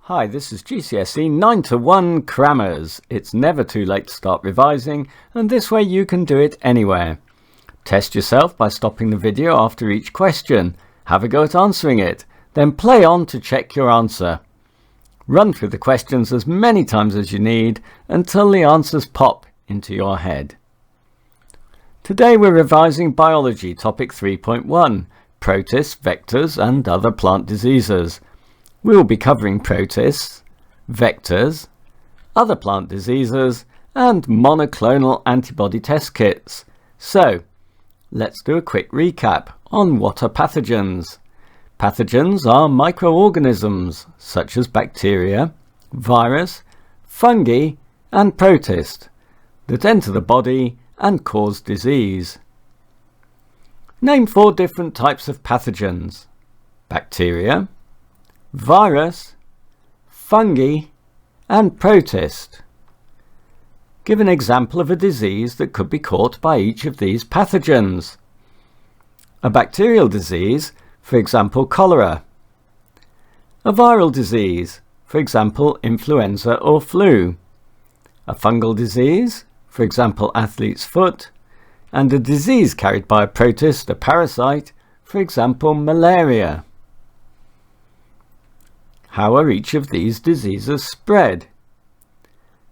Hi, this is GCSE 9-1 Crammers. It's never too late to start revising, and this way you can do it anywhere. Test yourself by stopping the video after each question. Have a go at answering it, then play on to check your answer. Run through the questions as many times as you need until the answers pop into your head. Today we're revising Biology Topic 3.1, Protists, Vectors and Other Plant Diseases. We will be covering protists, vectors, other plant diseases and monoclonal antibody test kits. So, let's do a quick recap on what are pathogens. Pathogens are microorganisms such as bacteria, virus, fungi and protist that enter the body and cause disease. Name 4 different types of pathogens: bacteria, virus, fungi and protist. Give an example of a disease that could be caught by each of these pathogens. A bacterial disease, for example cholera. A viral disease, for example influenza or flu. A fungal disease, for example athlete's foot. And a disease carried by a protist, a parasite, for example malaria. How are each of these diseases spread?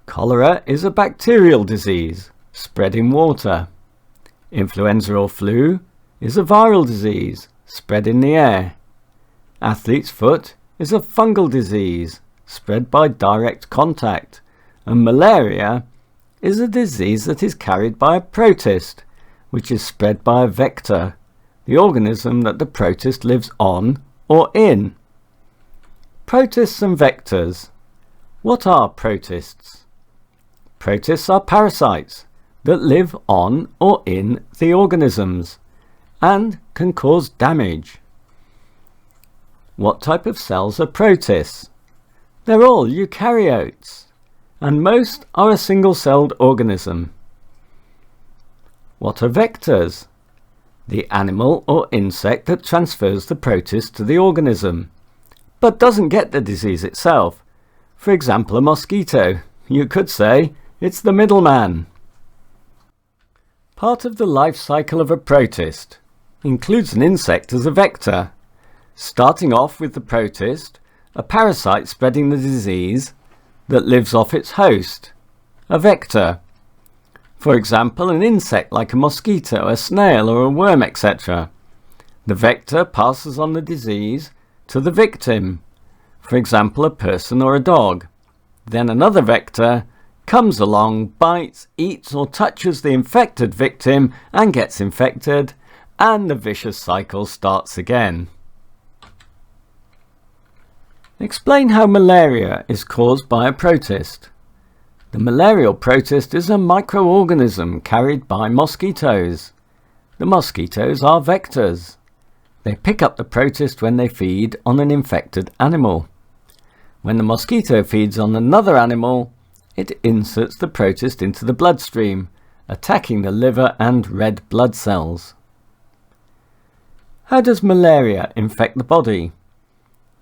Cholera is a bacterial disease, spread in water. Influenza or flu is a viral disease, spread in the air. Athlete's foot is a fungal disease, spread by direct contact. And malaria is a disease that is carried by a protist, which is spread by a vector, the organism that the protist lives on or in. Protists and vectors. What are protists? Protists are parasites that live on or in the organisms and can cause damage. What type of cells are protists? They're all eukaryotes, and most are a single-celled organism. What are vectors? The animal or insect that transfers the protist to the organism, but doesn't get the disease itself. For example, a mosquito. You could say it's the middleman. Part of the life cycle of a protist includes an insect as a vector, starting off with the protist, a parasite spreading the disease that lives off its host, a vector. For example, an insect like a mosquito, a snail or a worm, etc. The vector passes on the disease to the victim, for example a person or a dog. Then another vector comes along, bites, eats or touches the infected victim and gets infected, and the vicious cycle starts again. Explain how malaria is caused by a protist. The malarial protist is a microorganism carried by mosquitoes. The mosquitoes are vectors. They pick up the protist when they feed on an infected animal. When the mosquito feeds on another animal, it inserts the protist into the bloodstream, attacking the liver and red blood cells. How does malaria infect the body?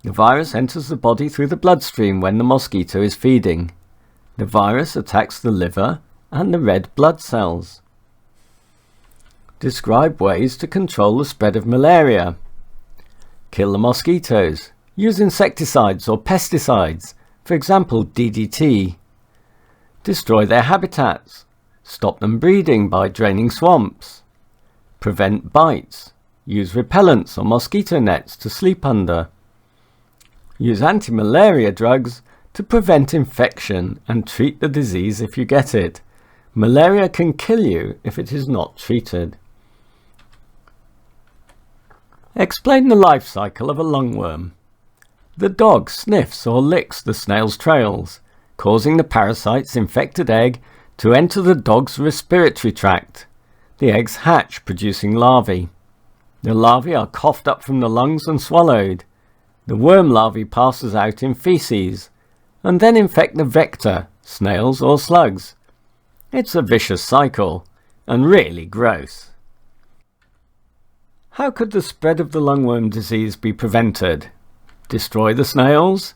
The virus enters the body through the bloodstream when the mosquito is feeding. The virus attacks the liver and the red blood cells. Describe ways to control the spread of malaria. Kill the mosquitoes. Use insecticides or pesticides, for example DDT. Destroy their habitats. Stop them breeding by draining swamps. Prevent bites. Use repellents or mosquito nets to sleep under. Use anti-malaria drugs to prevent infection and treat the disease if you get it. Malaria can kill you if it is not treated. Explain the life cycle of a lungworm. The dog sniffs or licks the snail's trails, causing the parasite's infected egg to enter the dog's respiratory tract. The eggs hatch, producing larvae. The larvae are coughed up from the lungs and swallowed. The worm larvae passes out in feces and then infect the vector, snails or slugs. It's a vicious cycle and really gross. How could the spread of the lungworm disease be prevented? Destroy the snails?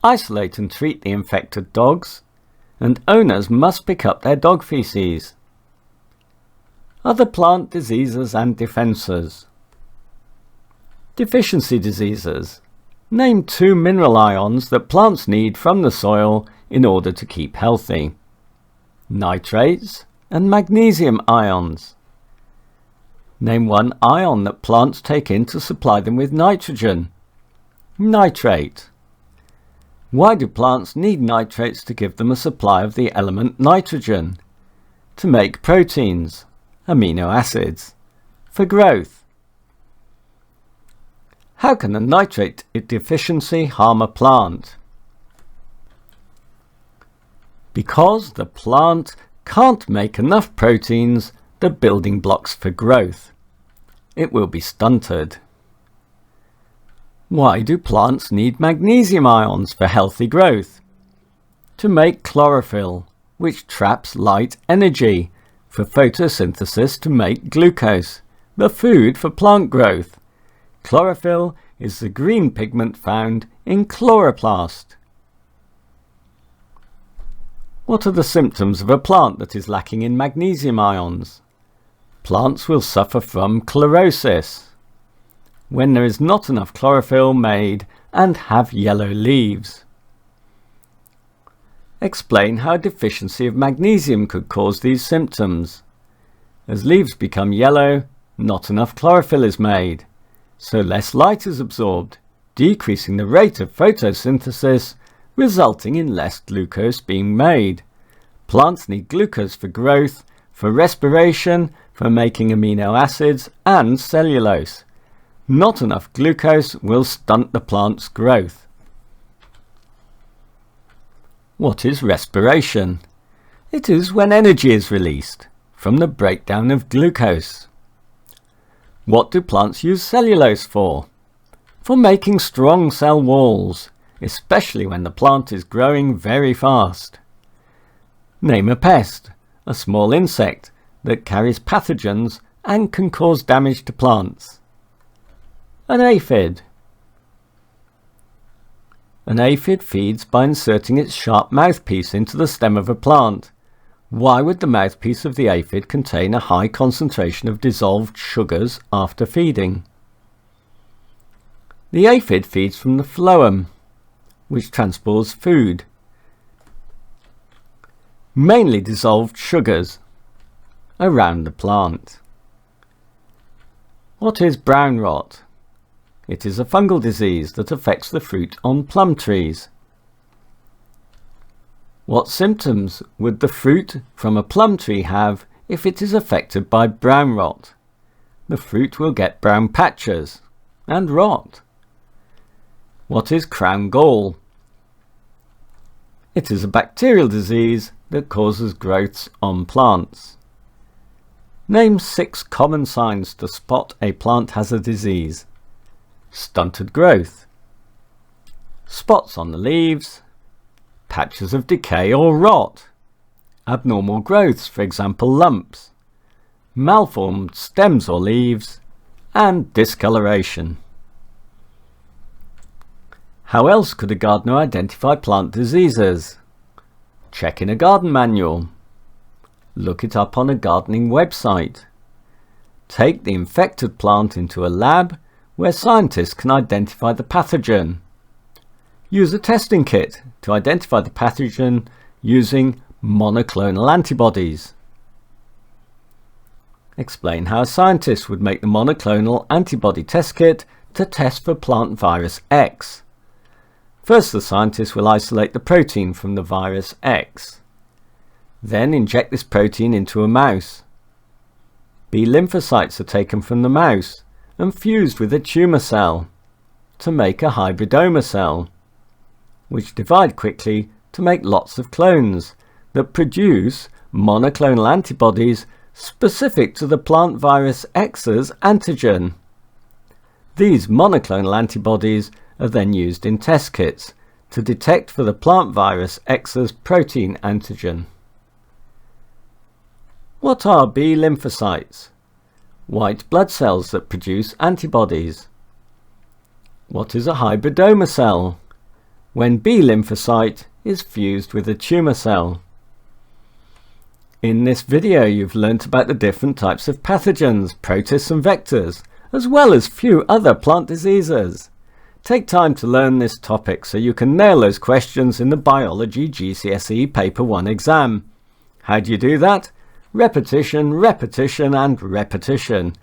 isolate and treat the infected dogs, and owners must pick up their dog feces. Other plant diseases and defences. Deficiency diseases. Name 2 mineral ions that plants need from the soil in order to keep healthy. Nitrates and magnesium ions. Name 1 ion that plants take in to supply them with nitrogen. Nitrate. Why do plants need nitrates to give them a supply of the element nitrogen? To make proteins, amino acids, for growth. How can a nitrate deficiency harm a plant? Because the plant can't make enough proteins, the building blocks for growth. It will be stunted. Why do plants need magnesium ions for healthy growth? To make chlorophyll, which traps light energy, for photosynthesis to make glucose, the food for plant growth. Chlorophyll is the green pigment found in chloroplast. What are the symptoms of a plant that is lacking in magnesium ions? Plants will suffer from chlorosis, when there is not enough chlorophyll made, and have yellow leaves. Explain how a deficiency of magnesium could cause these symptoms. As leaves become yellow, not enough chlorophyll is made, so less light is absorbed, decreasing the rate of photosynthesis, resulting in less glucose being made. Plants need glucose for growth, for respiration, for making amino acids and cellulose. Not enough glucose will stunt the plant's growth. What is respiration? It is when energy is released from the breakdown of glucose. What do plants use cellulose for? For making strong cell walls, especially when the plant is growing very fast. Name a pest, a small insect that carries pathogens and can cause damage to plants. An aphid. An aphid feeds by inserting its sharp mouthpiece into the stem of a plant. Why would the mouthpiece of the aphid contain a high concentration of dissolved sugars after feeding? The aphid feeds from the phloem, which transports food, mainly dissolved sugars, around the plant. What is brown rot? It is a fungal disease that affects the fruit on plum trees. What symptoms would the fruit from a plum tree have if it is affected by brown rot? The fruit will get brown patches and rot. What is crown gall? It is a bacterial disease that causes growths on plants. Name 6 common signs to spot a plant has a disease. Stunted growth, spots on the leaves, patches of decay or rot, abnormal growths, for example lumps, malformed stems or leaves, and discoloration. How else could a gardener identify plant diseases? Check in a garden manual. Look it up on a gardening website. Take the infected plant into a lab where scientists can identify the pathogen. Use a testing kit to identify the pathogen using monoclonal antibodies. Explain how a scientist would make the monoclonal antibody test kit to test for plant virus X. First, the scientist will isolate the protein from the virus X. Then inject this protein into a mouse. B lymphocytes are taken from the mouse and fused with a tumour cell to make a hybridoma cell, which divide quickly to make lots of clones that produce monoclonal antibodies specific to the plant virus X's antigen. These monoclonal antibodies are then used in test kits to detect for the plant virus X's protein antigen. What are B lymphocytes? White blood cells that produce antibodies. What is a hybridoma cell? when B lymphocyte is fused with a tumour cell. In this video you've learnt about the different types of pathogens, protists and vectors, as well as few other plant diseases. Take time to learn this topic so you can nail those questions in the Biology GCSE Paper 1 exam. How do you do that? Repetition, repetition and repetition.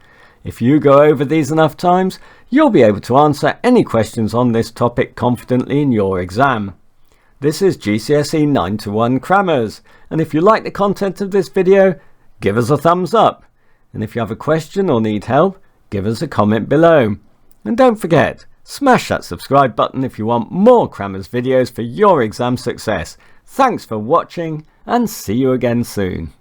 If you go over these enough times, you'll be able to answer any questions on this topic confidently in your exam. This is GCSE 9-1 Crammers, and if you like the content of this video, give us a thumbs up. And if you have a question or need help, give us a comment below. And don't forget, smash that subscribe button if you want more Crammers videos for your exam success. Thanks for watching and see you again soon.